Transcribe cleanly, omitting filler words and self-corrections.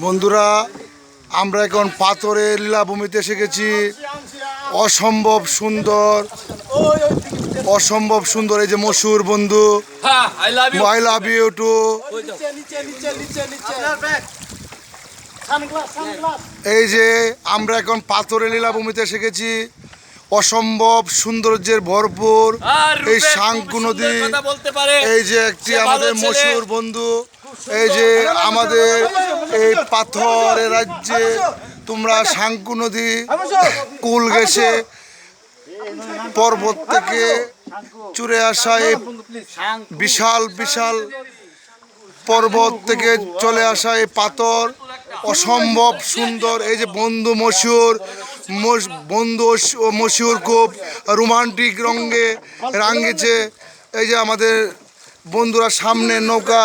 বন্ধুরা, আমরা এখন পাথরের লীলাভূমিতে এসে গেছি। অসম্ভব সুন্দর, অসম্ভব সুন্দর। এই যে মশুর বন্ধু, আই লাভ ইউ টু। এই যে আমরা এখন পাথরের লীলাভূমিতে এসে গেছি। অসম্ভব সৌন্দর্যের ভরপুর এই শাঙ্কু নদী। এই যে একটি আমাদের মশুর বন্ধু। এই যে আমাদের এই পাথরের রাজ্যে তোমরা শাঙ্কু নদী কুল ঘেঁষে পর্বত থেকে চুরে আসা এই বিশাল বিশাল পর্বত থেকে চলে আসা এই পাথর অসম্ভব সুন্দর। এই যে বন্ধু মশুর, বন্ধু মশুর খুব রোমান্টিক রঙে রাঙিয়েছে। এই যে আমাদের বন্ধুরা সামনে নৌকা।